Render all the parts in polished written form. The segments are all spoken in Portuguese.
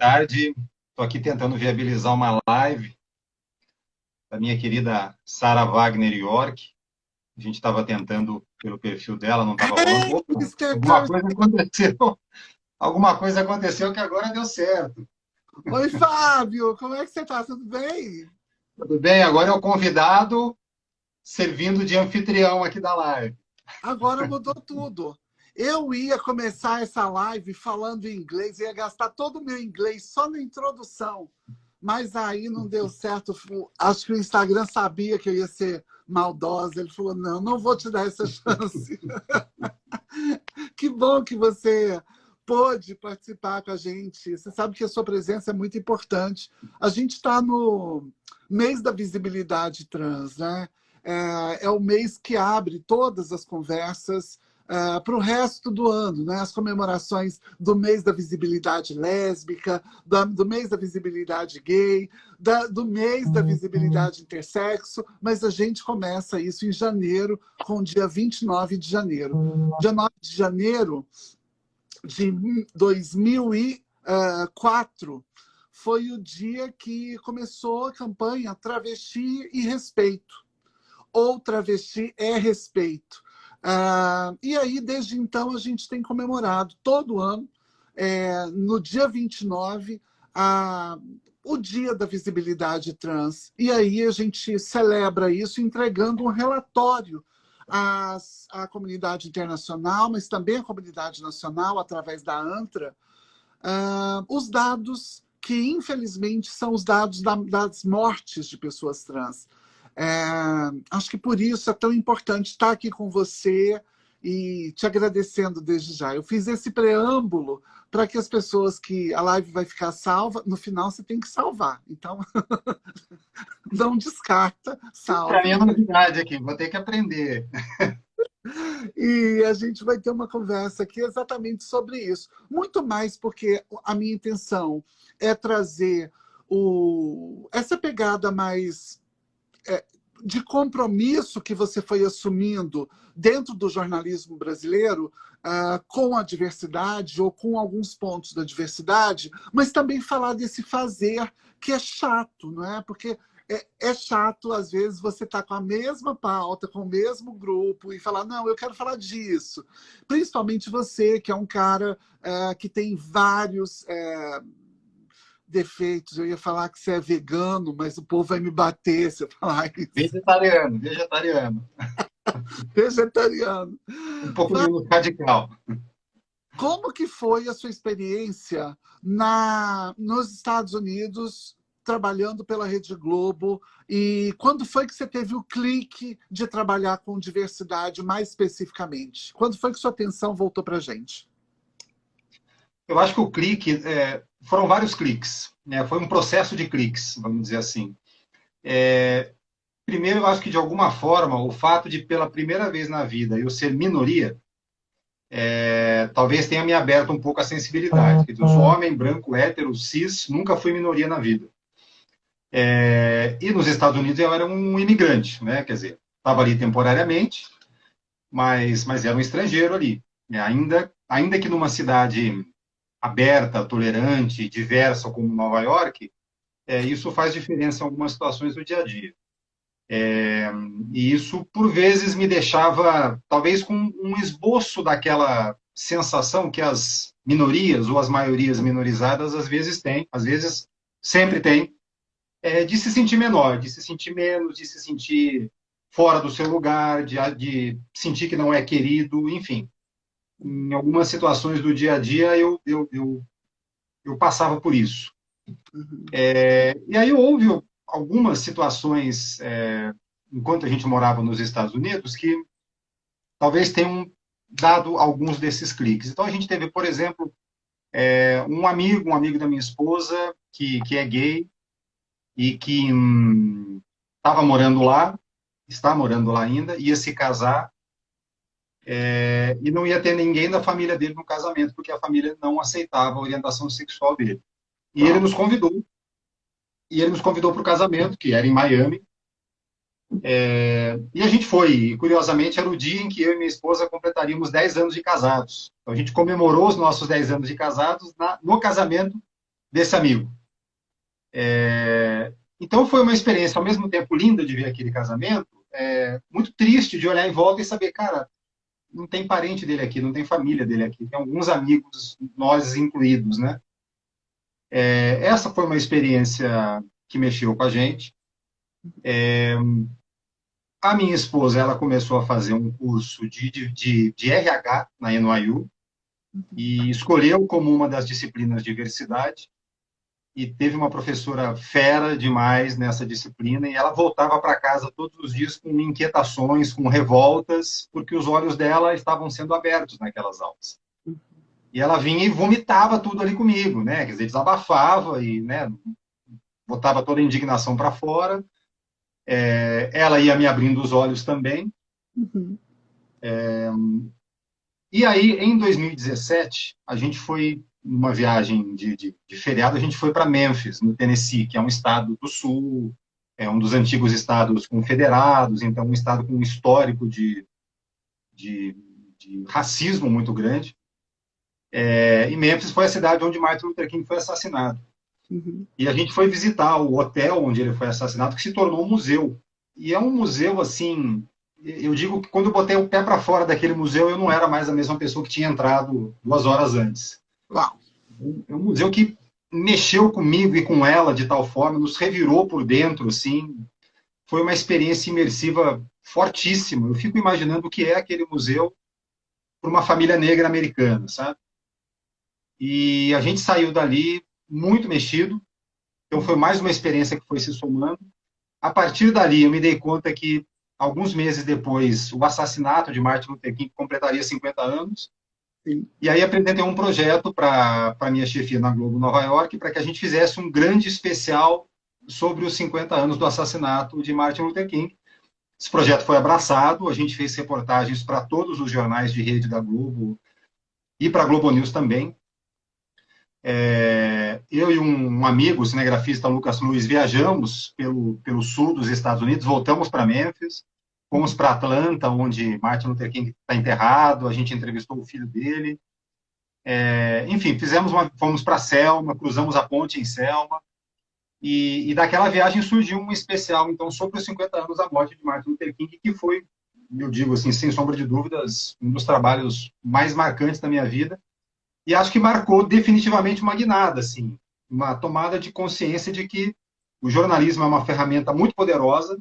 tarde. Estou aqui tentando viabilizar uma live da minha querida Sarah Wagner York. A gente estava tentando pelo perfil dela, não estava rolando. Opa, alguma coisa aconteceu. Alguma coisa aconteceu que agora deu certo. Oi, Fábio, como é que você tá? Tudo bem? Tudo bem? Agora é o convidado servindo de anfitrião aqui da live. Agora mudou tudo. Eu ia começar essa live falando em inglês, ia gastar todo o meu inglês só na introdução, mas aí não deu certo. Acho que o Instagram sabia que eu ia ser maldosa. Ele falou: não, não vou te dar essa chance. Que bom que você pôde participar com a gente. Você sabe que a sua presença é muito importante. A gente está no mês da visibilidade trans, né? É o mês que abre todas as conversas para o resto do ano, né? As comemorações do mês da visibilidade lésbica, do mês da visibilidade gay, do mês da visibilidade intersexo, mas a gente começa isso em janeiro, com o dia 29 de janeiro. Dia 9 de janeiro de 2004 foi o dia que começou a campanha Travesti e Respeito, ou Travesti é Respeito. E aí, desde então, a gente tem comemorado todo ano, no dia 29, o Dia da Visibilidade Trans. E aí a gente celebra isso entregando um relatório à comunidade internacional, mas também à comunidade nacional, através da ANTRA, os dados que, infelizmente, são os dados das mortes de pessoas trans. Acho que por isso é tão importante estar aqui com você e te agradecendo desde já. Eu fiz esse preâmbulo para que as pessoas que a live vai ficar salva, no final você tem que salvar. Então, não descarta, Para mim é salve. novidade aqui, vou ter que aprender. E a gente vai ter uma conversa aqui exatamente sobre isso. Muito mais porque a minha intenção é trazer essa pegada mais de compromisso que você foi assumindo dentro do jornalismo brasileiro com a diversidade ou com alguns pontos da diversidade, mas também falar desse fazer que é chato, não é? Porque é chato, às vezes, você estar com a mesma pauta, com o mesmo grupo e falar, não, eu quero falar disso. Principalmente você, que é um cara que tem vários defeitos. Eu ia falar que você é vegano, mas o povo vai me bater se eu falar isso. Vegetariano, vegetariano. Vegetariano. Um pouco Fala, menos radical. como que foi a sua experiência nos Estados Unidos, trabalhando pela Rede Globo? E quando foi que você teve o clique de trabalhar com diversidade mais especificamente? Quando foi que sua atenção voltou para a gente? Eu acho que o clique, foram vários cliques, né? Foi um processo de cliques, vamos dizer assim. Primeiro, eu acho que de alguma forma, o fato de pela primeira vez na vida eu ser minoria, talvez tenha me aberto um pouco a sensibilidade. Quer dizer, eu sou homem, branco, hétero, cis, nunca fui minoria na vida. E nos Estados Unidos eu era um imigrante, né? Quer dizer, estava ali temporariamente, mas era um estrangeiro ali. Ainda que numa cidade aberta, tolerante, diversa como Nova York, isso faz diferença em algumas situações do dia a dia. E isso, por vezes, me deixava, talvez, com um esboço daquela sensação que as minorias ou as maiorias minorizadas às vezes têm, às vezes sempre têm, de se sentir menor, de se sentir menos, de se sentir fora do seu lugar, de sentir que não é querido, enfim. Em algumas situações do dia a dia eu passava por isso. Uhum. E aí houve algumas situações, enquanto a gente morava nos Estados Unidos, que talvez tenham dado alguns desses cliques. Então a gente teve, por exemplo, um amigo da minha esposa, que é gay e que estava morando lá, está morando lá ainda, ia se casar, e não ia ter ninguém da família dele no casamento, porque a família não aceitava a orientação sexual dele. E ele nos convidou, para o casamento, que era em Miami, e a gente foi. E, curiosamente, era o dia em que eu e minha esposa completaríamos 10 anos de casados. Então, a gente comemorou os nossos 10 anos de casados no casamento desse amigo. Então foi uma experiência, ao mesmo tempo, linda de ver aquele casamento, muito triste de olhar em volta e saber, cara, não tem parente dele aqui, não tem família dele aqui, tem alguns amigos, nós incluídos, né? Essa foi uma experiência que mexeu com a gente. A minha esposa, ela começou a fazer um curso de RH na NYU e escolheu como uma das disciplinas diversidade, e teve uma professora fera demais nessa disciplina, e ela voltava para casa todos os dias com inquietações, com revoltas, porque os olhos dela estavam sendo abertos naquelas aulas. E ela vinha e vomitava tudo ali comigo, né? Quer dizer, desabafava e, né, botava toda a indignação para fora. Ela ia me abrindo os olhos também. Uhum. E aí, em 2017, a gente foi numa viagem de feriado, a gente foi para Memphis, no Tennessee, que é um estado do sul, é um dos antigos estados confederados, então um estado com um histórico de, de racismo muito grande. E Memphis foi a cidade onde Martin Luther King foi assassinado. Uhum. E a gente foi visitar o hotel onde ele foi assassinado, que se tornou um museu. E é um museu, assim, eu digo que quando eu botei o pé para fora daquele museu, eu não era mais a mesma pessoa que tinha entrado 2 horas antes. Uau. É um museu que mexeu comigo e com ela de tal forma, nos revirou por dentro, assim. Foi uma experiência imersiva fortíssima. Eu fico imaginando o que é aquele museu para uma família negra americana, sabe? E a gente saiu dali muito mexido. Então foi mais uma experiência que foi se somando. A partir dali, eu me dei conta que, alguns meses depois, o assassinato de Martin Luther King completaria 50 anos. Sim. E aí apresentei um projeto para a minha chefia na Globo Nova York, para que a gente fizesse um grande especial sobre os 50 anos do assassinato de Martin Luther King. Esse projeto foi abraçado, a gente fez reportagens para todos os jornais de rede da Globo e para a Globo News também. Eu e um amigo, o cinegrafista Lucas Luiz, viajamos pelo sul dos Estados Unidos, voltamos para Memphis, fomos para Atlanta, onde Martin Luther King está enterrado, a gente entrevistou o filho dele. Enfim, fomos para Selma, cruzamos a ponte em Selma, e daquela viagem surgiu um especial, então, sobre os 50 anos da morte de Martin Luther King, que foi, eu digo assim, sem sombra de dúvidas, um dos trabalhos mais marcantes da minha vida. E acho que marcou definitivamente uma guinada, assim, uma tomada de consciência de que o jornalismo é uma ferramenta muito poderosa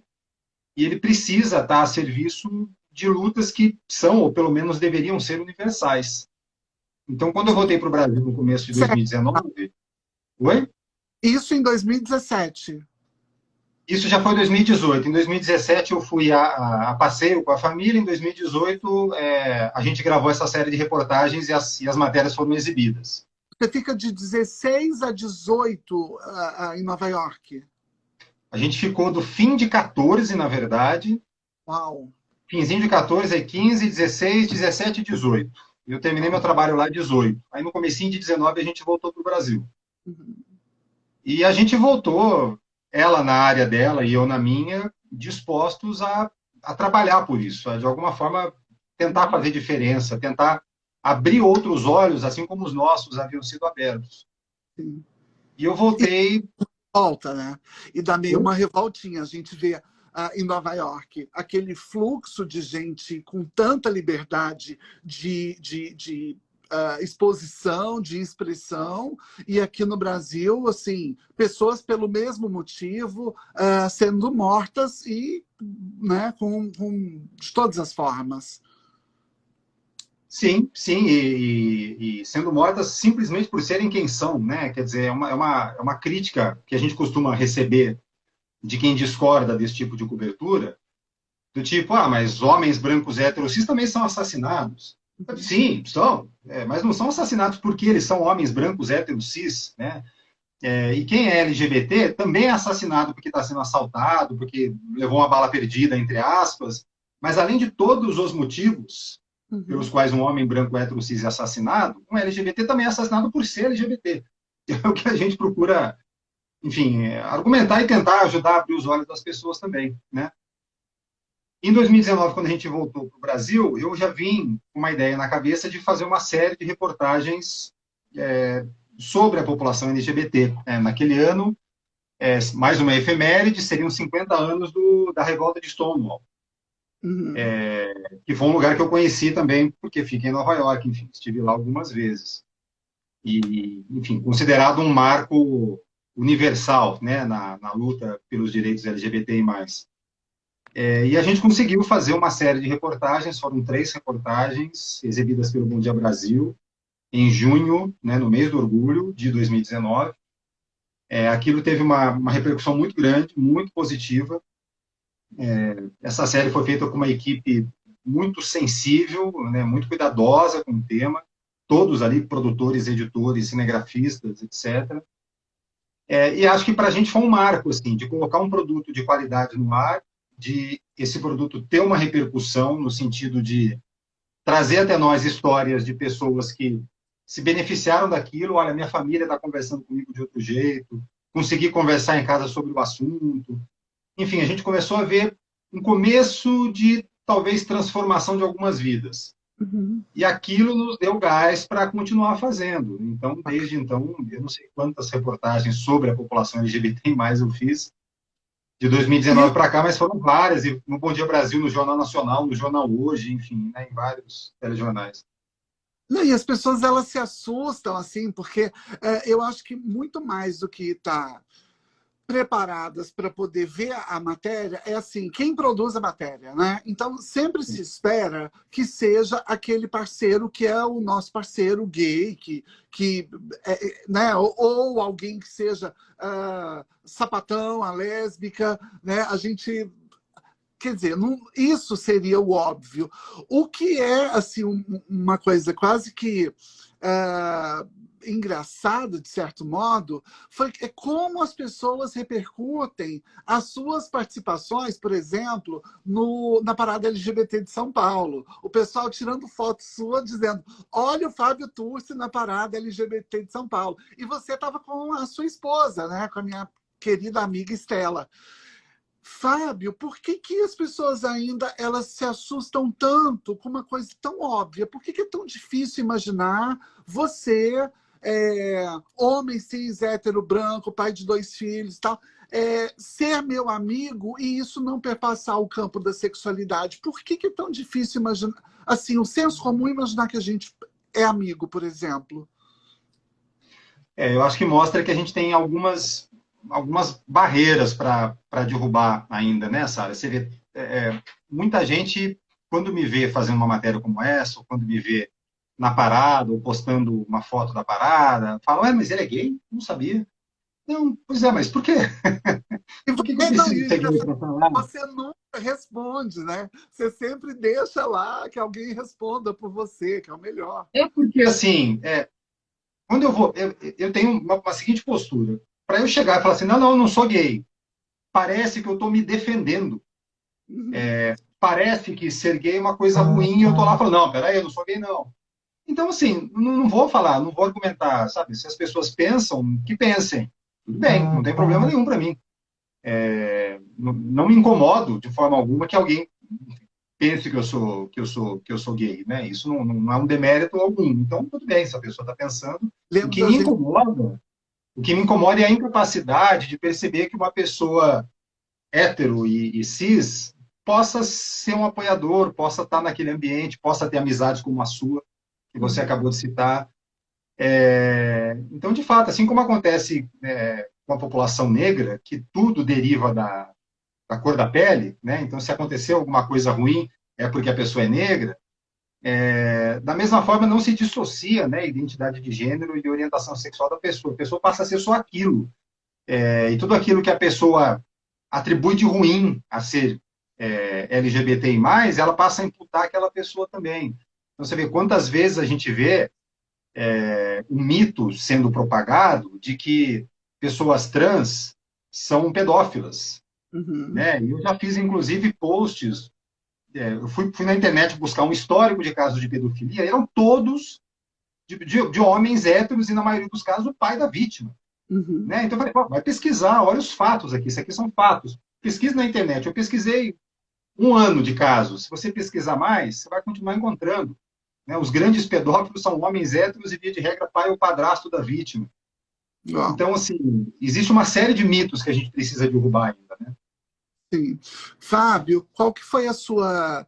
e ele precisa estar a serviço de lutas que são, ou pelo menos deveriam ser, universais. Então, quando eu voltei para o Brasil no começo de Certo. 2019, oi? Isso em 2017. Isso já foi em 2018. Em 2017 eu fui a passeio com a família. Em 2018 a gente gravou essa série de reportagens e as matérias foram exibidas. Você fica de 16 a 18 em Nova York. A gente ficou do fim de 14, na verdade. Uau. Finzinho de 14, aí 15, 16, 17 e 18. Eu terminei meu trabalho lá 18. Aí no comecinho de 19 a gente voltou para o Brasil. Uhum. E a gente voltou, ela na área dela e eu na minha, dispostos a trabalhar por isso, a, de alguma forma tentar fazer diferença, tentar abrir outros olhos, assim como os nossos haviam sido abertos. Sim. E eu voltei. Volta, né? E dá meio uma revoltinha. A gente vê em Nova York aquele fluxo de gente com tanta liberdade de exposição, de expressão, e aqui no Brasil, assim, pessoas pelo mesmo motivo sendo mortas e, né, de todas as formas. Sim, sim, e sendo mortas simplesmente por serem quem são, né? Quer dizer, é uma crítica que a gente costuma receber de quem discorda desse tipo de cobertura, do tipo, mas homens brancos héteros cis também são assassinados. Sim, são, mas não são assassinados porque eles são homens brancos héteros cis, né? E quem é LGBT também é assassinado porque está sendo assaltado, porque levou uma bala perdida, entre aspas, mas além de todos os motivos pelos quais um homem branco hétero cis é assassinado, um LGBT também é assassinado por ser LGBT. É o que a gente procura, enfim, argumentar e tentar ajudar a abrir os olhos das pessoas também, né? Em 2019, quando a gente voltou para o Brasil, eu já vim com uma ideia na cabeça de fazer uma série de reportagens sobre a população LGBT. Naquele ano, mais uma efeméride, seriam 50 anos da revolta de Stonewall, Uhum. que foi um lugar que eu conheci também, porque fica em Nova York, enfim, estive lá algumas vezes. E, enfim, considerado um marco universal, né, na luta pelos direitos LGBTI+. E a gente conseguiu fazer uma série de reportagens, foram 3 reportagens exibidas pelo Bom Dia Brasil, em junho, né, no mês do orgulho de 2019. Aquilo teve uma repercussão muito grande, muito positiva. Essa série foi feita com uma equipe muito sensível, né, muito cuidadosa com o tema, todos ali, produtores, editores, cinegrafistas, etc. E acho que para a gente foi um marco, assim, de colocar um produto de qualidade no ar, de esse produto ter uma repercussão no sentido de trazer até nós histórias de pessoas que se beneficiaram daquilo. Olha, minha família está conversando comigo de outro jeito, consegui conversar em casa sobre o assunto. Enfim, a gente começou a ver um começo de, talvez, transformação de algumas vidas. Uhum. E aquilo nos deu gás para continuar fazendo. Então, desde então, eu não sei quantas reportagens sobre a população LGBT+, eu fiz, de E, 2019 para cá, mas foram várias, e no Bom Dia Brasil, no Jornal Nacional, no Jornal Hoje, enfim, né, em vários telejornais. não, e as pessoas elas se assustam, assim, porque eu acho que muito mais do que estar preparadas para poder ver a matéria é assim, quem produz a matéria, né? Então sempre se espera que seja aquele parceiro que é o nosso parceiro gay, né? Ou alguém que seja sapatão, a lésbica, né? A gente quer dizer, não, isso seria o óbvio. O que é assim uma coisa quase que engraçada, de certo modo, é como as pessoas repercutem as suas participações, por exemplo, na parada LGBT de São Paulo. O pessoal tirando foto sua dizendo: olha o Fábio Turci na parada LGBT de São Paulo. E você estava com a sua esposa, né? Com a minha querida amiga Estela. Fábio, por que, que as pessoas ainda elas se assustam tanto com uma coisa tão óbvia? Por que, que é tão difícil imaginar você, homem cis, hétero, branco, pai de 2 filhos e tal, ser meu amigo e isso não perpassar o campo da sexualidade? Por que, que é tão difícil imaginar, assim, o senso comum imaginar que a gente é amigo, por exemplo? Eu acho que mostra que a gente tem algumas barreiras para derrubar ainda, né, Sara? Você vê, muita gente, quando me vê fazendo uma matéria como essa, ou quando me vê na parada, ou postando uma foto da parada, fala: ué, mas ele é gay? Não sabia. Não, pois é, mas por quê? E Por que eu você, não, preciso e ser gay para falar? você nunca responde, né? Você sempre deixa lá que alguém responda por você, que é o melhor. Porque, assim, quando eu tenho uma seguinte postura. Para eu chegar e falar assim: não, não, eu não sou gay, parece que eu estou me defendendo. Uhum. Parece que ser gay é uma coisa ruim, e eu estou lá falando: não, peraí, eu não sou gay, não. Então, assim, não vou falar, não vou argumentar, sabe? Se as pessoas pensam, que pensem. Tudo bem, não tem problema nenhum para mim. Não me incomodo de forma alguma que alguém pense que eu sou gay, né? Isso não é um demérito algum. Então, tudo bem, se a pessoa está pensando. O Lembro que da me gente. incomoda, o que me incomoda é a incapacidade de perceber que uma pessoa hétero e cis possa ser um apoiador, possa estar naquele ambiente, possa ter amizades como a sua, que você Uhum. acabou de citar. Então, de fato, assim como acontece com a população negra, que tudo deriva da cor da pele, né? Então, se acontecer alguma coisa ruim, é porque a pessoa é negra. Da mesma forma, não se dissocia, né, identidade de gênero e orientação sexual da pessoa. A pessoa passa a ser só aquilo. E tudo aquilo que a pessoa atribui de ruim a ser LGBTI+, ela passa a imputar aquela pessoa também. Então, você vê quantas vezes a gente vê um mito sendo propagado de que pessoas trans são pedófilas, Uhum. né? E eu já fiz, inclusive, posts. Eu fui na internet buscar um histórico de casos de pedofilia, eram todos de homens héteros e, na maioria dos casos, o pai da vítima. Uhum. Né? Então, eu falei: pô, vai pesquisar, olha os fatos aqui, isso aqui são fatos. Pesquise na internet. Eu pesquisei 1 ano de casos. Se você pesquisar mais, você vai continuar encontrando. né? Os grandes pedófilos são homens héteros e, via de regra, pai ou padrasto da vítima. Uau, Então, assim, existe uma série de mitos que a gente precisa derrubar ainda, né? sim. Fábio, qual que foi a sua...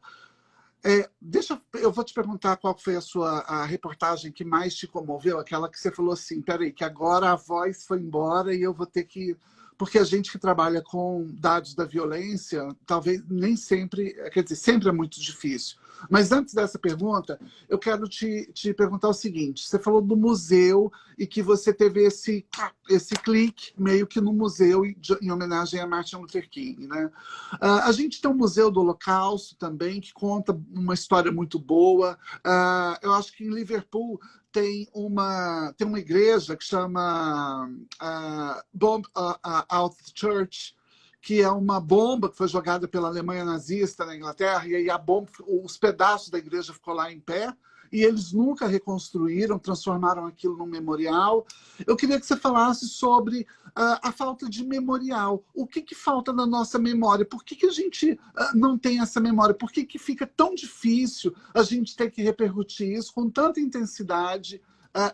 eu vou te perguntar qual foi a reportagem que mais te comoveu, aquela que você falou assim, peraí, que agora a voz foi embora e eu vou ter que... Porque a gente que trabalha com dados da violência, talvez nem sempre, quer dizer, sempre é muito difícil. Mas antes dessa pergunta, eu quero te perguntar o seguinte, você falou do museu e que você teve esse clique meio que no museu em homenagem a Martin Luther King, né? A gente tem um Museu do Holocausto também, que conta uma história muito boa. Eu acho que em Liverpool tem uma igreja que chama Bomb Out Church, que é uma bomba que foi jogada pela Alemanha nazista na Inglaterra, e aí os pedaços da igreja ficou lá em pé, e eles nunca reconstruíram, transformaram aquilo num memorial. Eu queria que você falasse sobre a falta de memorial. O que falta na nossa memória? Por que a gente não tem essa memória? Por que fica tão difícil a gente ter que repercutir isso com tanta intensidade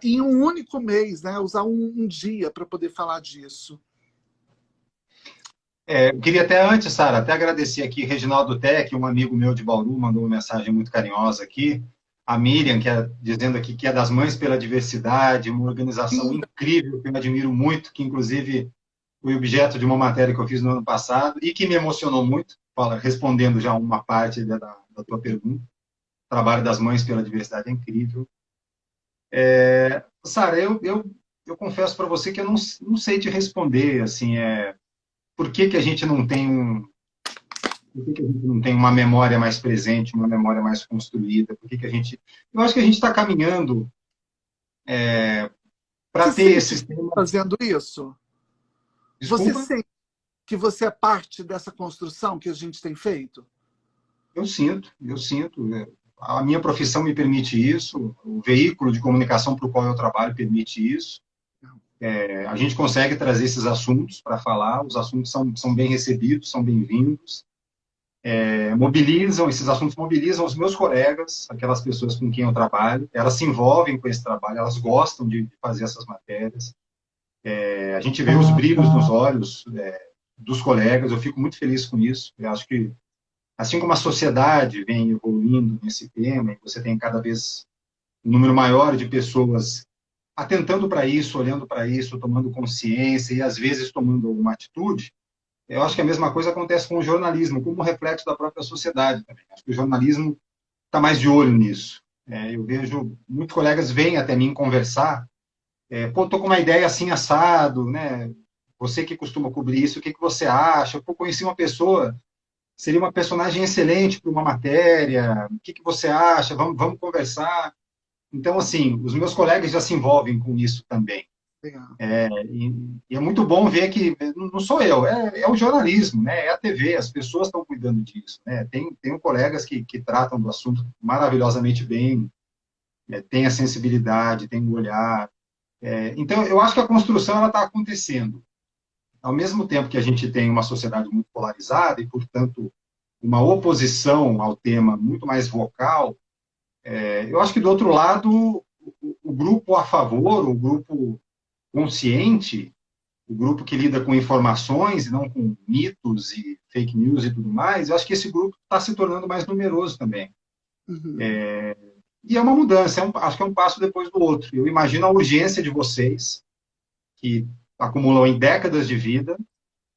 em um único mês, né? Usar um dia para poder falar disso? Eu queria até antes, Sara, até agradecer aqui Reginaldo Tec, um amigo meu de Bauru, mandou uma mensagem muito carinhosa aqui. A Miriam, que é dizendo aqui que é das Mães pela Diversidade, uma organização incrível que eu admiro muito, que inclusive foi objeto de uma matéria que eu fiz no ano passado e que me emocionou muito, respondendo já uma parte da tua pergunta. O trabalho das Mães pela Diversidade é incrível. Sara, eu confesso para você que eu não sei te responder, assim, por que a gente não tem por que a gente não tem uma memória mais presente, uma memória mais construída? Por que a gente... Eu acho que a gente está caminhando para Você ter sente esses temas... fazendo isso? Você Desculpa? sente que você é parte dessa construção que a gente tem feito? Eu sinto, eu sinto. A minha profissão me permite isso, o veículo de comunicação para o qual eu trabalho permite isso. A gente consegue trazer esses assuntos para falar, os assuntos são bem recebidos, são bem-vindos. Esses assuntos mobilizam os meus colegas, aquelas pessoas com quem eu trabalho, elas se envolvem com esse trabalho, elas gostam de fazer essas matérias. A gente vê os brilhos nos olhos dos colegas, eu fico muito feliz com isso. Eu acho que, assim como a sociedade vem evoluindo nesse tema, e você tem cada vez um número maior de pessoas atentando para isso, olhando para isso, tomando consciência e, às vezes, tomando alguma atitude, eu acho que a mesma coisa acontece com o jornalismo, como reflexo da própria sociedade também. Acho que o jornalismo está mais de olho nisso. Eu vejo muitos colegas vêm até mim conversar, estou com uma ideia assim assado, né? Você que costuma cobrir isso, o que você acha? Eu conheci uma pessoa, seria uma personagem excelente para uma matéria, o que você acha? Vamos conversar. Então, assim, os meus colegas já se envolvem com isso também. Legal. E é muito bom ver que não sou eu, é o jornalismo, né? É a TV, as pessoas estão cuidando disso. Né? Tenho colegas que tratam do assunto maravilhosamente bem, tem a sensibilidade, tem o olhar. Então, eu acho que a construção está acontecendo. Ao mesmo tempo que a gente tem uma sociedade muito polarizada e, portanto, uma oposição ao tema muito mais vocal, eu acho que, do outro lado, o grupo a favor, o grupo consciente, o grupo que lida com informações e não com mitos e fake news e tudo mais, eu acho que esse grupo está se tornando mais numeroso também. Uhum. E é uma mudança, acho que é um passo depois do outro. Eu imagino a urgência de vocês, que acumulam em décadas de vida,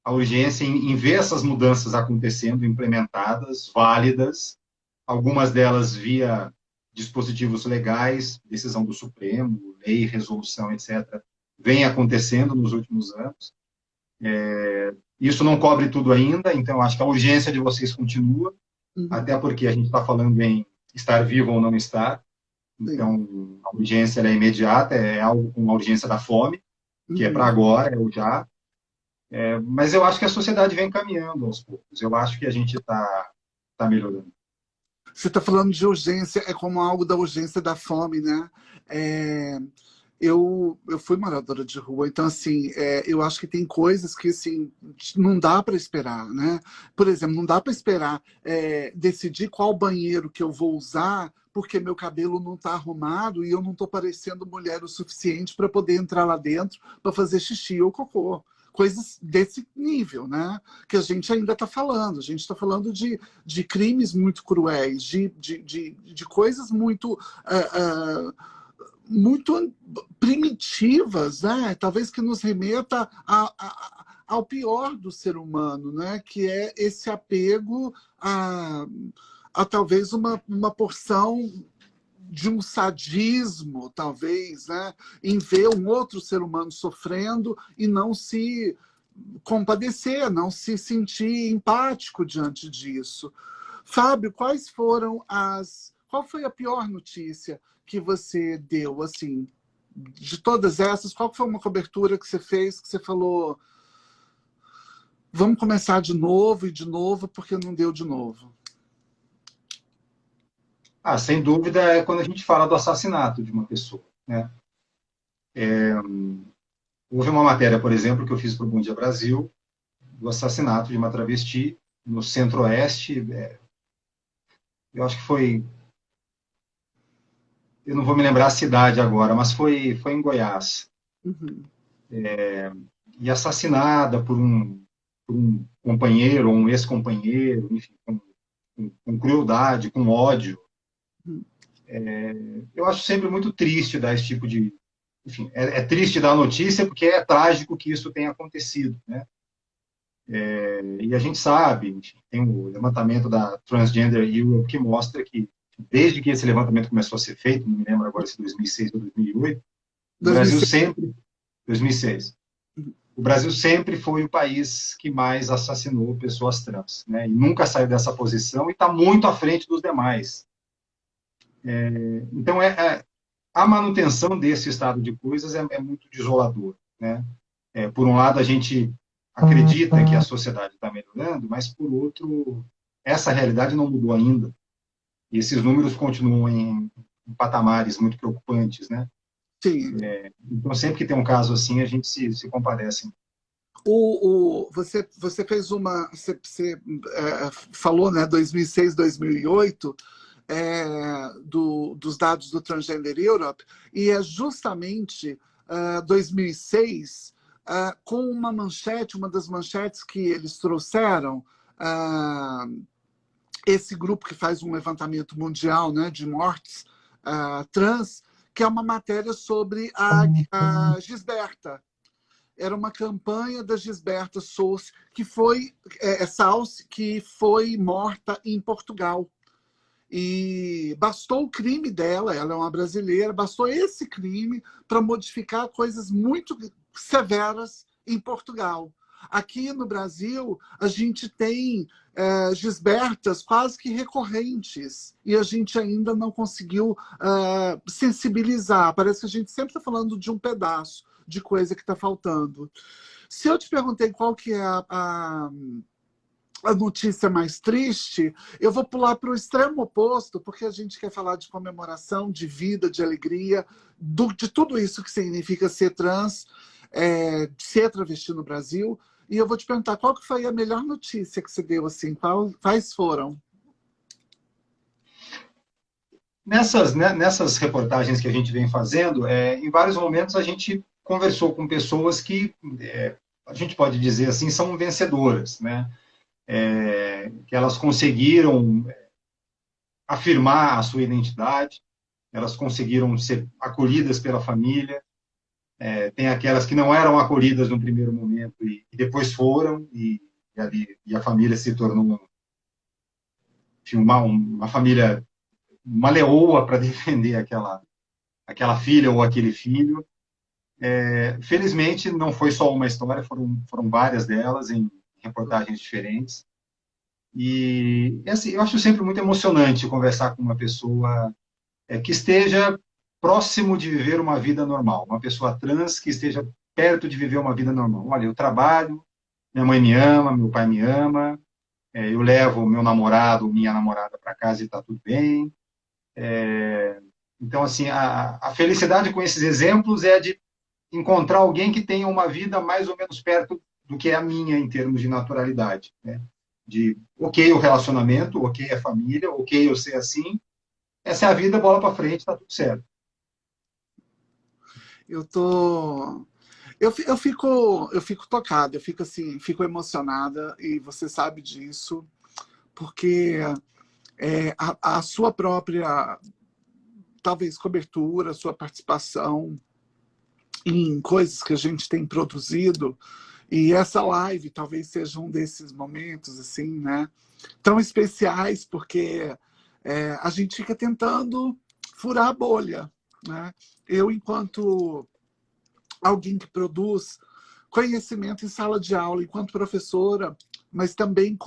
a urgência em ver essas mudanças acontecendo, implementadas, válidas, algumas delas via dispositivos legais, decisão do Supremo, lei, resolução, etc., vem acontecendo nos últimos anos. Isso não cobre tudo ainda, então acho que a urgência de vocês continua, Uhum. até porque a gente está falando em estar vivo ou não estar, Sim. então a urgência é imediata, é algo com a urgência da fome, que é para Uhum. agora, é o já, mas eu acho que a sociedade vem caminhando aos poucos, eu acho que a gente está melhorando. Você está falando de urgência, é como algo da urgência da fome, né? É, eu fui moradora de rua, então, assim, eu acho que tem coisas que, assim, não dá para esperar, né? Por exemplo, não dá para esperar decidir qual banheiro que eu vou usar porque meu cabelo não está arrumado e eu não estou parecendo mulher o suficiente para poder entrar lá dentro para fazer xixi ou cocô. Coisas desse nível, né? Que a gente ainda está falando. A gente está falando de crimes muito cruéis, de coisas muito, muito primitivas, né? Talvez que nos remeta ao pior do ser humano, né? Que é esse apego a talvez uma porção de um sadismo, talvez, né? Em ver um outro ser humano sofrendo e não se compadecer, não se sentir empático diante disso. Fábio, qual foi a pior notícia que você deu, assim, de todas essas? Qual foi uma cobertura que você fez que você falou, vamos começar de novo e de novo porque não deu de novo? Sem dúvida, é quando a gente fala do assassinato de uma pessoa, né? Houve uma matéria, por exemplo, que eu fiz para o Bom Dia Brasil, do assassinato de uma travesti no Centro-Oeste. Eu acho que foi, eu não vou me lembrar a cidade agora, mas foi em Goiás. Uhum. E assassinada por um companheiro ou um ex-companheiro, enfim, com crueldade, com ódio. Uhum. Eu acho sempre muito triste dar esse tipo de... Enfim, é triste dar a notícia porque é trágico que isso tenha acontecido, né? E a gente sabe, enfim, tem o levantamento da Transgender Europe que mostra que, desde que esse levantamento começou a ser feito, não me lembro agora se 2006 ou 2008, o Brasil 2006. sempre... 2006. O Brasil sempre foi o país que mais assassinou pessoas trans, né? E nunca saiu dessa posição e está muito à frente dos demais. Então, a manutenção desse estado de coisas é muito desolador, né? Por um lado, a gente acredita que a sociedade está melhorando, mas, por outro, essa realidade não mudou ainda. E esses números continuam em patamares muito preocupantes, né? Sim. Então, sempre que tem um caso assim, a gente se compadece. Você fez uma... Você falou, né, 2006, 2008, dos dados do Transgender Europe, e é justamente 2006, com uma manchete, uma das manchetes que eles trouxeram, esse grupo que faz um levantamento mundial, né, de mortes trans, que é uma matéria sobre a Gisberta. Era uma campanha da Gisberta Souce, que foi morta em Portugal. E bastou o crime dela, ela é uma brasileira, bastou esse crime para modificar coisas muito severas em Portugal. Aqui no Brasil, a gente tem Gisbertas quase que recorrentes e a gente ainda não conseguiu sensibilizar. Parece que a gente sempre está falando de um pedaço de coisa que está faltando. Se eu te perguntei qual que é a notícia mais triste, eu vou pular para o extremo oposto, porque a gente quer falar de comemoração, de vida, de alegria, de tudo isso que significa ser trans, ser travesti no Brasil. E eu vou te perguntar, qual que foi a melhor notícia que você deu, assim? Quais foram? Nessas reportagens que a gente vem fazendo, em vários momentos a gente conversou com pessoas que, a gente pode dizer assim, são vencedoras, né? Que elas conseguiram afirmar a sua identidade, elas conseguiram ser acolhidas pela família, tem aquelas que não eram acolhidas no primeiro momento e depois foram, e a família se tornou uma família, uma leoa para defender aquela filha ou aquele filho. Felizmente, não foi só uma história, foram várias delas em reportagens diferentes. E assim, eu acho sempre muito emocionante conversar com uma pessoa que esteja próximo de viver uma vida normal, uma pessoa trans que esteja perto de viver uma vida normal. Olha, eu trabalho, minha mãe me ama, meu pai me ama, eu levo meu namorado, minha namorada para casa e está tudo bem. Então, assim, a felicidade com esses exemplos é de encontrar alguém que tenha uma vida mais ou menos perto do que é a minha em termos de naturalidade, né? De ok o relacionamento, ok a família, ok eu ser assim, essa é a vida, bola para frente, tá tudo certo. Eu tô. Eu fico tocada, eu fico assim, fico emocionada, e você sabe disso, porque a sua própria, talvez, cobertura, sua participação em coisas que a gente tem produzido, e essa live talvez seja um desses momentos, assim, né? Tão especiais, porque a gente fica tentando furar a bolha, né? Eu, enquanto alguém que produz conhecimento em sala de aula, enquanto professora, mas também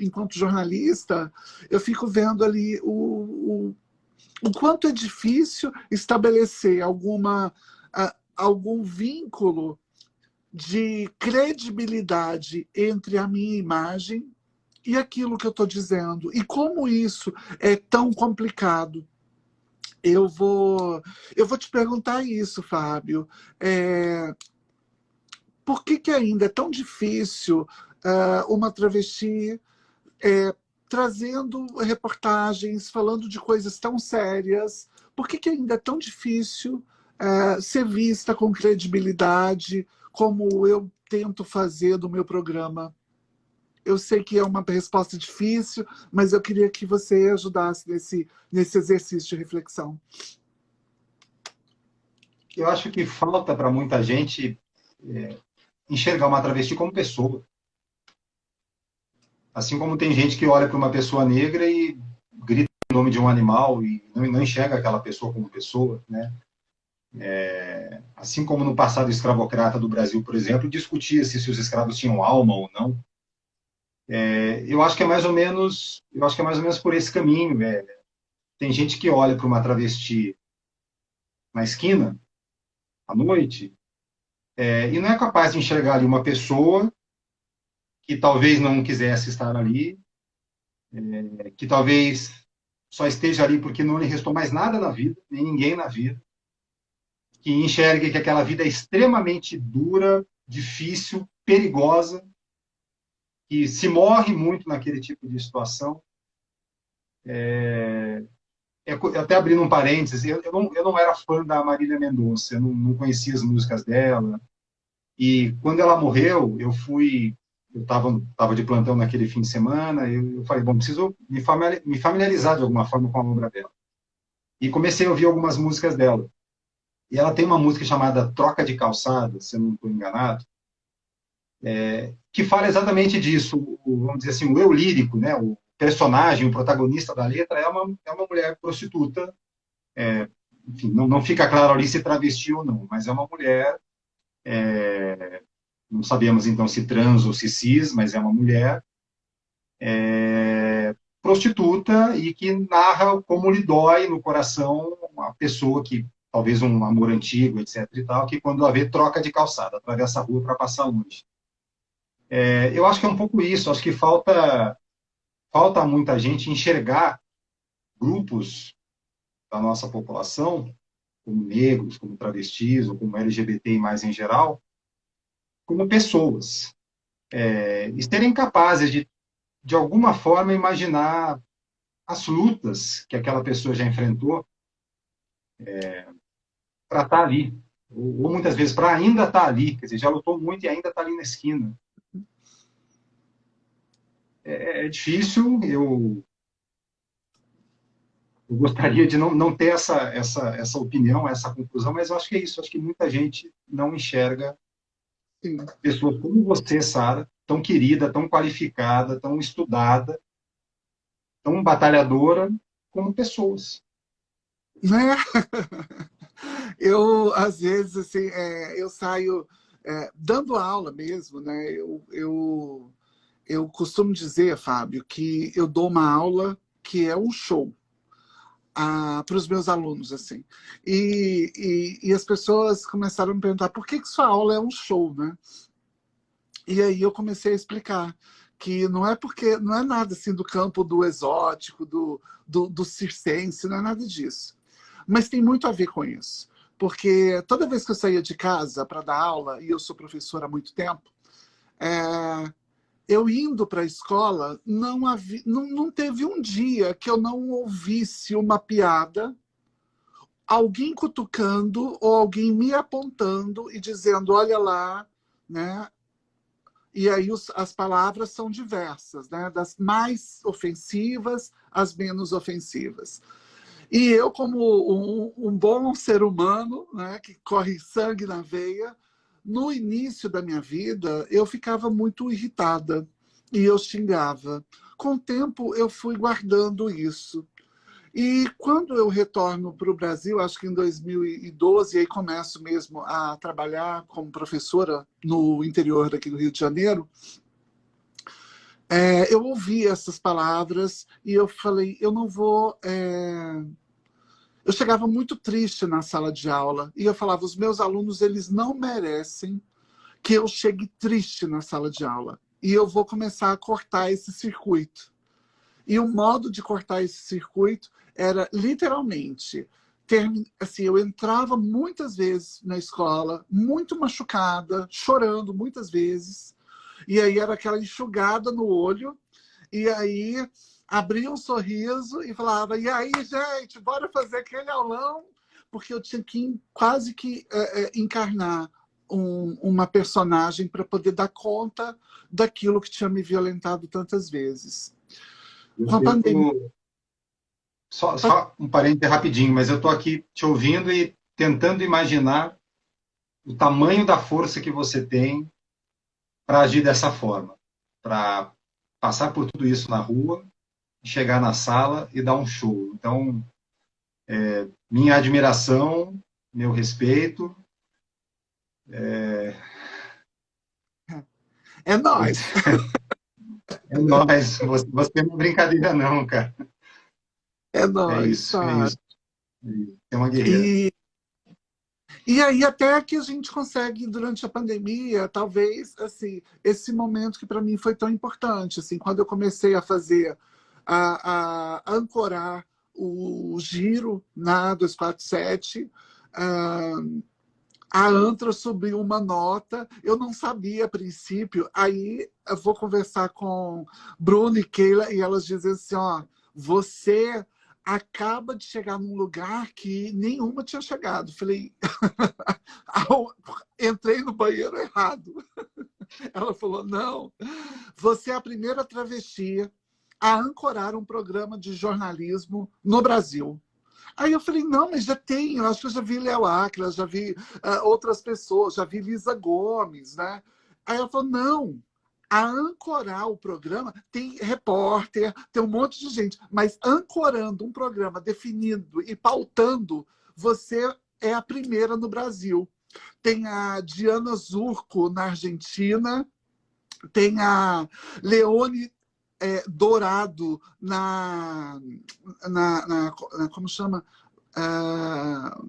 enquanto jornalista, eu fico vendo ali o quanto é difícil estabelecer algum vínculo de credibilidade entre a minha imagem e aquilo que eu estou dizendo. E como isso é tão complicado. Eu vou te perguntar isso, Fábio. Por que ainda é tão difícil uma travesti trazendo reportagens, falando de coisas tão sérias? Por que ainda é tão difícil ser vista com credibilidade, como eu tento fazer do meu programa? Eu sei que é uma resposta difícil, mas eu queria que você ajudasse nesse exercício de reflexão. Eu acho que falta para muita gente enxergar uma travesti como pessoa. Assim como tem gente que olha para uma pessoa negra e grita o nome de um animal e não enxerga aquela pessoa como pessoa, né? Assim como no passado escravocrata do Brasil, por exemplo, discutia-se se os escravos tinham alma ou não. Eu acho que é mais ou menos, eu acho que é mais ou menos por esse caminho. Tem gente que olha para uma travesti na esquina à noite e não é capaz de enxergar ali uma pessoa que talvez não quisesse estar ali, que talvez só esteja ali porque não lhe restou mais nada na vida, nem ninguém na vida, que enxergue que aquela vida é extremamente dura, difícil, perigosa, que se morre muito naquele tipo de situação. Até abrindo um parênteses, eu não era fã da Marília Mendonça, eu não conhecia as músicas dela, e quando ela morreu, eu estava de plantão naquele fim de semana, eu falei, bom, preciso me familiarizar de alguma forma com a obra dela. E comecei a ouvir algumas músicas dela. E ela tem uma música chamada Troca de Calçada, se eu não estou enganado, que fala exatamente disso, vamos dizer assim, o eu lírico, né, o personagem, o protagonista da letra é uma mulher prostituta, enfim, não fica claro ali se travesti ou não, mas é uma mulher, não sabemos então se trans ou se cis, mas é uma mulher prostituta e que narra como lhe dói no coração uma pessoa que, talvez um amor antigo, etc e tal, que quando a vê troca de calçada, atravessa a rua para passar longe. Eu acho que é um pouco isso, acho que falta a muita gente enxergar grupos da nossa população, como negros, como travestis, ou como LGBT mais em geral, como pessoas. E serem capazes de alguma forma, imaginar as lutas que aquela pessoa já enfrentou para estar ali. Ou muitas vezes para ainda estar ali, quer dizer, já lutou muito e ainda está ali na esquina. É difícil, eu gostaria de não ter essa opinião, essa conclusão, mas eu acho que é isso. Acho que muita gente não enxerga Sim. pessoas como você, Sara, tão querida, tão qualificada, tão estudada, tão batalhadora, como pessoas. Né? Eu, às vezes, assim, eu saio dando aula mesmo, né? Eu costumo dizer, Fábio, que eu dou uma aula que é um show para os meus alunos, assim. E as pessoas começaram a me perguntar por que sua aula é um show, né? E aí eu comecei a explicar que não é porque não é nada assim do campo do exótico, do circense, não é nada disso. Mas tem muito a ver com isso. Porque toda vez que eu saía de casa para dar aula, e eu sou professora há muito tempo, é, eu indo para a escola, não teve um dia que eu não ouvisse uma piada, alguém cutucando ou alguém me apontando e dizendo, olha lá, né? E aí as palavras são diversas, né? Das mais ofensivas às menos ofensivas. E eu, como um bom ser humano, né, que corre sangue na veia, no início da minha vida, eu ficava muito irritada e eu xingava. Com o tempo, eu fui guardando isso. E quando eu retorno para o Brasil, acho que em 2012, e aí começo mesmo a trabalhar como professora no interior daqui do Rio de Janeiro, eu ouvi essas palavras e eu falei, eu não vou... Eu chegava muito triste na sala de aula e eu falava, os meus alunos, eles não merecem que eu chegue triste na sala de aula. E eu vou começar a cortar esse circuito. E o modo de cortar esse circuito era, literalmente, assim, eu entrava muitas vezes na escola, muito machucada, chorando muitas vezes, e aí era aquela enxugada no olho, e aí abria um sorriso e falava, e aí, gente, bora fazer aquele aulão, porque eu tinha que quase que encarnar uma personagem para poder dar conta daquilo que tinha me violentado tantas vezes. Com a pandemia... Só um parênteses rapidinho, mas eu estou aqui te ouvindo e tentando imaginar o tamanho da força que você tem para agir dessa forma, para passar por tudo isso na rua, chegar na sala e dar um show. Então, minha admiração, meu respeito. É nóis. É nóis. Você não é brincadeira, não, cara. É É nóis, isso, é sabe? isso. É uma guerreira. E aí até que a gente consegue, durante a pandemia, talvez, assim, esse momento que para mim foi tão importante, assim, quando eu comecei a fazer, a ancorar o giro na 247, a Antra subiu uma nota, eu não sabia a princípio, aí eu vou conversar com Bruno e Keila e elas dizem assim, ó, você acaba de chegar num lugar que nenhuma tinha chegado. Falei, entrei no banheiro errado. Ela falou, não, você é a primeira travesti a ancorar um programa de jornalismo no Brasil. Aí eu falei, não, mas já tem, eu acho que eu já vi Léo Áquila, já vi outras pessoas, já vi Lisa Gomes, né? Aí ela falou, não, a ancorar o programa, tem repórter, tem um monte de gente, mas ancorando um programa definido e pautando, você é a primeira no Brasil. Tem a Diana Zurco na Argentina, tem a Leone Dourado como chama?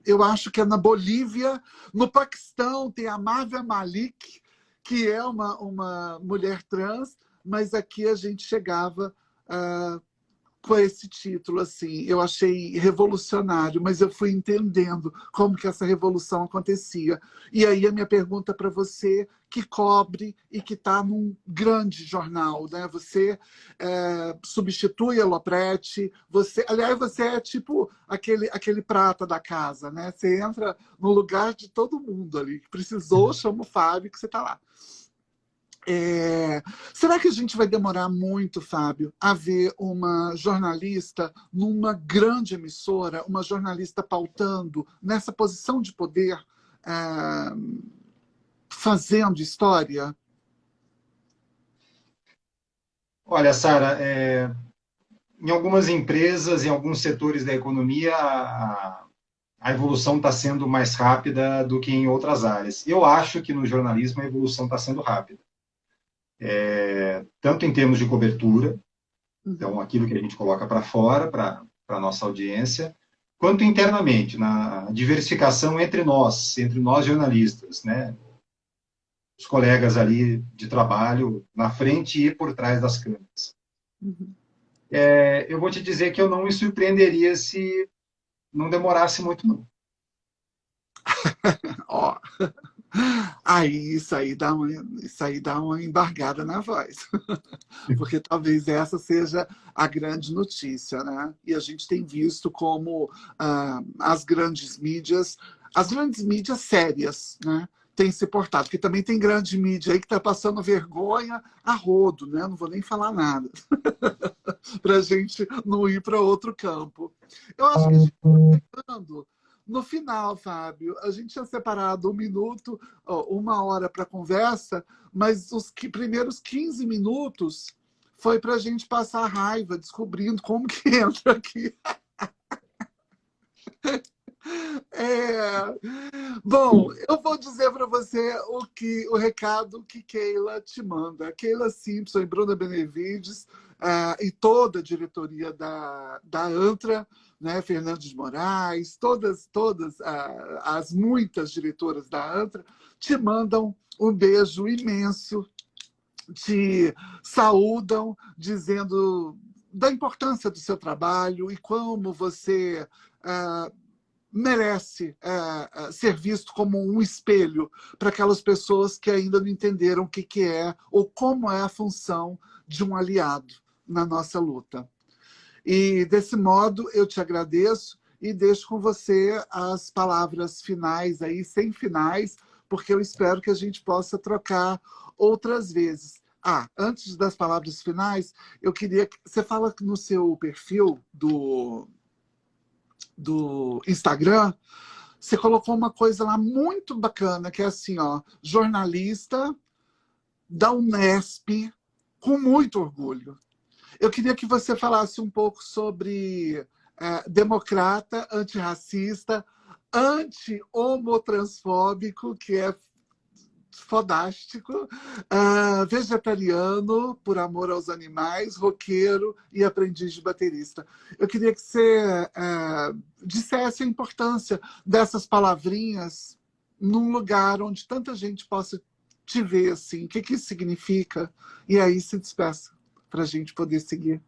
Eu acho que é na Bolívia. No Paquistão tem a Marvia Malik, que é uma mulher trans, mas aqui a gente chegava com esse título, assim, eu achei revolucionário, mas eu fui entendendo como que essa revolução acontecia. E aí a minha pergunta para você, que cobre e que está num grande jornal, né? Você substitui a Lopretti, aliás, você é tipo aquele prata da casa, né? Você entra no lugar de todo mundo ali, que precisou, chama o Fábio, que você está lá. Será que a gente vai demorar muito, Fábio, a ver uma jornalista numa grande emissora, uma jornalista pautando nessa posição de poder, fazendo história? Olha, Sara, em algumas empresas, em alguns setores da economia, a evolução está sendo mais rápida do que em outras áreas. Eu acho que no jornalismo a evolução está sendo rápida. Tanto em termos de cobertura, então aquilo que a gente coloca para fora, para a nossa audiência, quanto internamente, na diversificação entre nós jornalistas, né? Os colegas ali de trabalho, na frente e por trás das câmeras. Uhum. Eu vou te dizer que eu não me surpreenderia se não demorasse muito, não. Ó, Aí isso aí dá uma embargada na voz, porque talvez essa seja a grande notícia, né? E a gente tem visto como as grandes mídias sérias, né? Têm se portado, porque também tem grande mídia aí que está passando vergonha a rodo, né? Não vou nem falar nada, para a gente não ir para outro campo. Eu acho que a gente está chegando no final, Fábio. A gente tinha separado um minuto, uma hora para conversa, mas os primeiros 15 minutos foi para a gente passar raiva, descobrindo como que entra aqui. É... Bom, eu vou dizer para você o recado que Keila te manda. Keila Simpson e Bruna Benevides e toda a diretoria da ANTRA, né, Fernando de Moraes, todas as muitas diretoras da ANTRA, te mandam um beijo imenso, te saúdam, dizendo da importância do seu trabalho e como você merece ser visto como um espelho para aquelas pessoas que ainda não entenderam o que é ou como é a função de um aliado na nossa luta. E, desse modo, eu te agradeço e deixo com você as palavras finais, aí, sem finais, porque eu espero que a gente possa trocar outras vezes. Antes das palavras finais, eu queria que você fala no seu perfil do Instagram, você colocou uma coisa lá muito bacana, que é assim, ó, jornalista da Unesp, com muito orgulho. Eu queria que você falasse um pouco sobre democrata, antirracista, anti-homotransfóbico, que é fodástico, vegetariano, por amor aos animais, roqueiro e aprendiz de baterista. Eu queria que você dissesse a importância dessas palavrinhas num lugar onde tanta gente possa te ver, assim, o que isso significa, e aí se despeça para a gente poder seguir.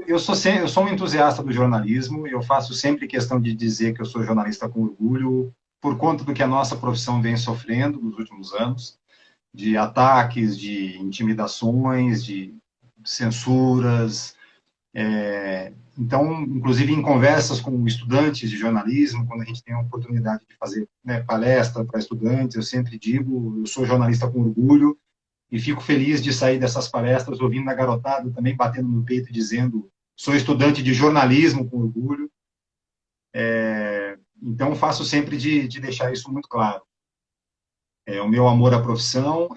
Eu sou um entusiasta do jornalismo, eu faço sempre questão de dizer que eu sou jornalista com orgulho, por conta do que a nossa profissão vem sofrendo nos últimos anos, de ataques, de intimidações, de censuras. Então, inclusive em conversas com estudantes de jornalismo, quando a gente tem a oportunidade de fazer, né, palestra para estudantes, eu sempre digo, eu sou jornalista com orgulho, e fico feliz de sair dessas palestras ouvindo a garotada também batendo no peito e dizendo sou estudante de jornalismo com orgulho. Então, faço sempre de deixar isso muito claro. O meu amor à profissão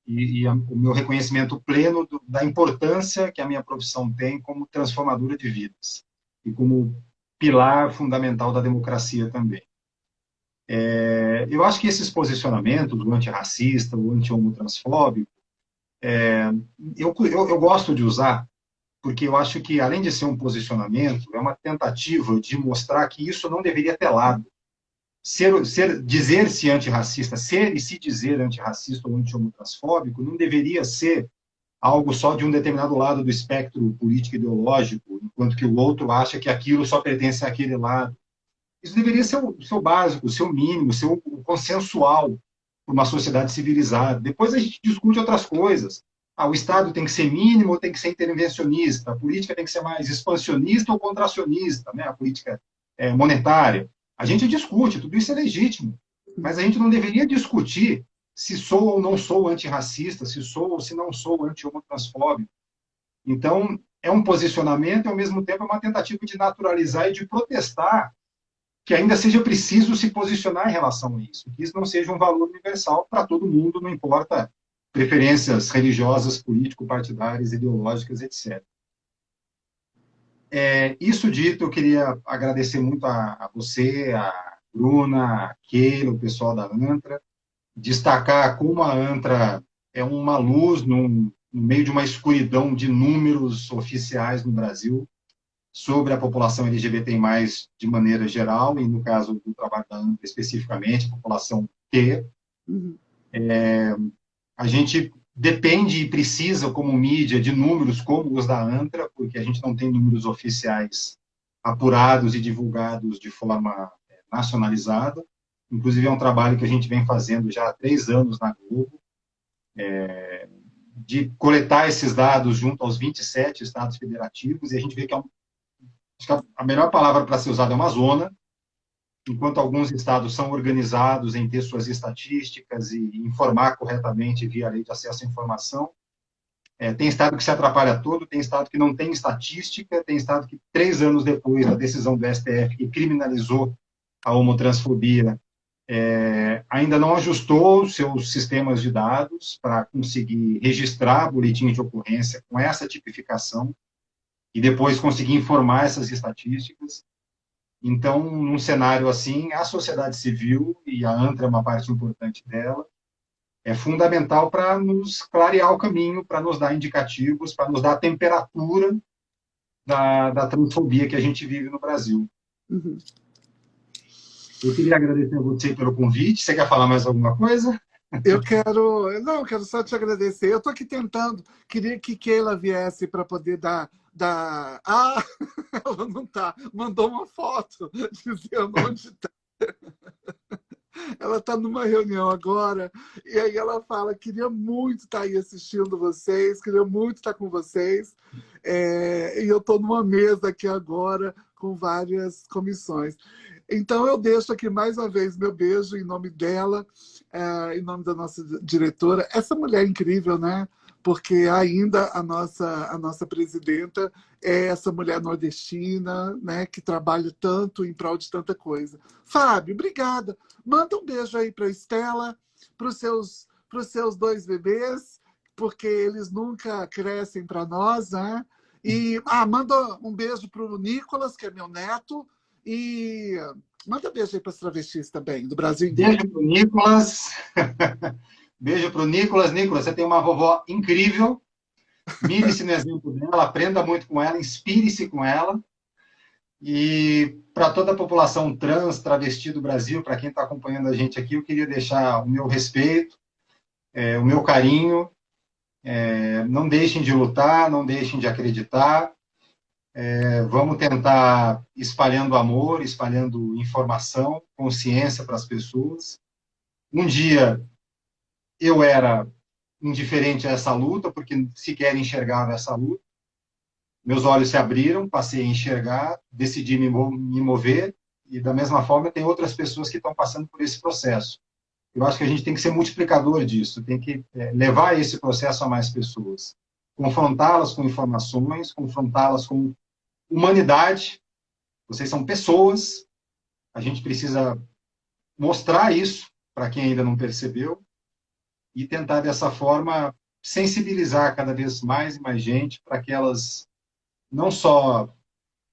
o meu reconhecimento pleno da importância que a minha profissão tem como transformadora de vidas e como pilar fundamental da democracia também. Eu acho que esses posicionamentos, o antirracista, o anti-homotransfóbico, eu gosto de usar, porque eu acho que, além de ser um posicionamento, é uma tentativa de mostrar que isso não deveria ter lado. Dizer-se antirracista, ser e se dizer antirracista ou anti-homotransfóbico, não deveria ser algo só de um determinado lado do espectro político-ideológico, enquanto que o outro acha que aquilo só pertence àquele lado. Isso deveria ser o seu básico, o seu mínimo, o consensual para uma sociedade civilizada. Depois a gente discute outras coisas. O Estado tem que ser mínimo ou tem que ser intervencionista? A política tem que ser mais expansionista ou contracionista, né? A política monetária. A gente discute, tudo isso é legítimo. Mas a gente não deveria discutir se sou ou não sou antirracista, se sou ou se não sou anti-homotransfóbico. Então, é um posicionamento e, ao mesmo tempo, é uma tentativa de naturalizar e de protestar que ainda seja preciso se posicionar em relação a isso, que isso não seja um valor universal para todo mundo, não importa preferências religiosas, político-partidárias, ideológicas, etc. Isso dito, eu queria agradecer muito a você, a Bruna, a Keila, o pessoal da ANTRA, destacar como a ANTRA é uma luz no meio de uma escuridão de números oficiais no Brasil sobre a população LGBTI+, de maneira geral, e no caso do trabalho da ANTRA especificamente, a população Q. A gente depende e precisa, como mídia, de números como os da ANTRA, porque a gente não tem números oficiais apurados e divulgados de forma nacionalizada. Inclusive, é um trabalho que a gente vem fazendo já há 3 anos na Globo, de coletar esses dados junto aos 27 estados federativos, e a gente vê que acho que a melhor palavra para ser usada é uma zona, enquanto alguns estados são organizados em ter suas estatísticas e informar corretamente via lei de acesso à informação. Tem estado que se atrapalha todo, tem estado que não tem estatística, tem estado que 3 anos depois da decisão do STF que criminalizou a homotransfobia, ainda não ajustou os seus sistemas de dados para conseguir registrar boletim de ocorrência com essa tipificação e depois conseguir informar essas estatísticas. Então, num cenário assim, a sociedade civil, e a ANTRA é uma parte importante dela, é fundamental para nos clarear o caminho, para nos dar indicativos, para nos dar a temperatura da transfobia que a gente vive no Brasil. Uhum. Eu queria agradecer a você pelo convite. Você quer falar mais alguma coisa? Eu quero só te agradecer. Eu estou aqui tentando, queria que Keila viesse para poder dar. Ah, ela não está. Mandou uma foto dizendo onde está. Ela está numa reunião agora, e aí ela fala, queria muito estar aí assistindo vocês, queria muito estar com vocês, e eu estou numa mesa aqui agora com várias comissões. Então eu deixo aqui mais uma vez meu beijo em nome dela, em nome da nossa diretora, essa mulher incrível, né? Porque ainda a nossa presidenta é essa mulher nordestina, né, que trabalha tanto em prol de tanta coisa. Fábio, obrigada. Manda um beijo aí para a Estela, para os seus 2 bebês, porque eles nunca crescem para nós, né? E manda um beijo para o Nicolas, que é meu neto, e manda beijo aí para as travestis também, do Brasil inteiro. Beijo para o Nicolas. Beijo para o Nicolas. Nicolas, você tem uma vovó incrível. Mire-se no exemplo dela, aprenda muito com ela, inspire-se com ela. E para toda a população trans, travesti do Brasil, para quem está acompanhando a gente aqui, eu queria deixar o meu respeito, o meu carinho. Não deixem de lutar, não deixem de acreditar. Vamos tentar espalhando amor, espalhando informação, consciência para as pessoas. Um dia eu era indiferente a essa luta, porque sequer enxergava essa luta. Meus olhos se abriram, passei a enxergar, decidi me mover, e da mesma forma tem outras pessoas que estão passando por esse processo. Eu acho que a gente tem que ser multiplicador disso, tem que levar esse processo a mais pessoas, confrontá-las com informações, confrontá-las com humanidade. Vocês são pessoas, a gente precisa mostrar isso para quem ainda não percebeu e tentar dessa forma sensibilizar cada vez mais e mais gente para que elas não só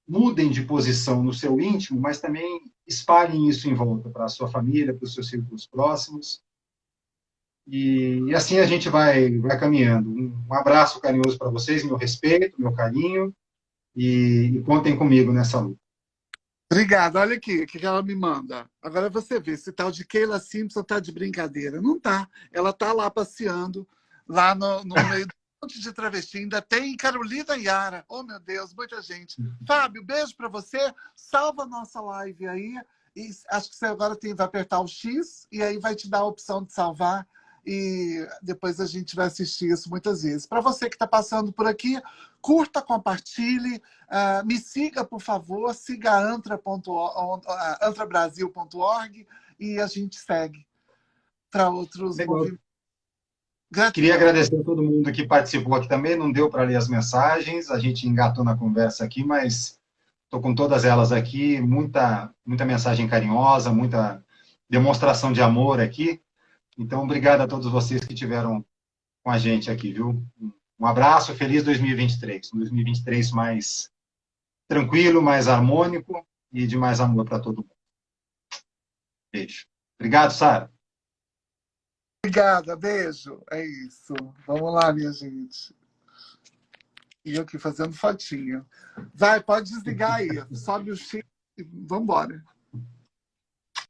mudem de posição no seu íntimo, mas também espalhem isso em volta para a sua família, para os seus círculos próximos. E assim a gente vai caminhando. Um abraço carinhoso para vocês, meu respeito, meu carinho, e contem comigo nessa luta. Obrigada. Olha aqui, o que ela me manda. Agora você vê, esse tal de Keila Simpson tá de brincadeira. Não tá. Ela tá lá passeando, lá no meio do monte de travesti. Ainda tem Carolina Yara. Oh, meu Deus, muita gente. Fábio, beijo para você. Salva a nossa live aí. E acho que você agora vai apertar o X e aí vai te dar a opção de salvar. E depois a gente vai assistir isso muitas vezes. Para você que está passando por aqui, curta, compartilhe, me siga, por favor, siga antrabrasil.org e a gente segue para outros movimentos. Queria agradecer a todo mundo que participou aqui também, não deu para ler as mensagens, a gente engatou na conversa aqui, mas estou com todas elas aqui, muita mensagem carinhosa, muita demonstração de amor aqui. Então, obrigado a todos vocês que estiveram com a gente aqui, viu? Um abraço, feliz 2023. Um 2023 mais tranquilo, mais harmônico e de mais amor para todo mundo. Beijo. Obrigado, Sara. Obrigada, beijo. É isso. Vamos lá, minha gente. E eu aqui fazendo fotinho. Vai, pode desligar aí. Sobe o chip e vamos embora.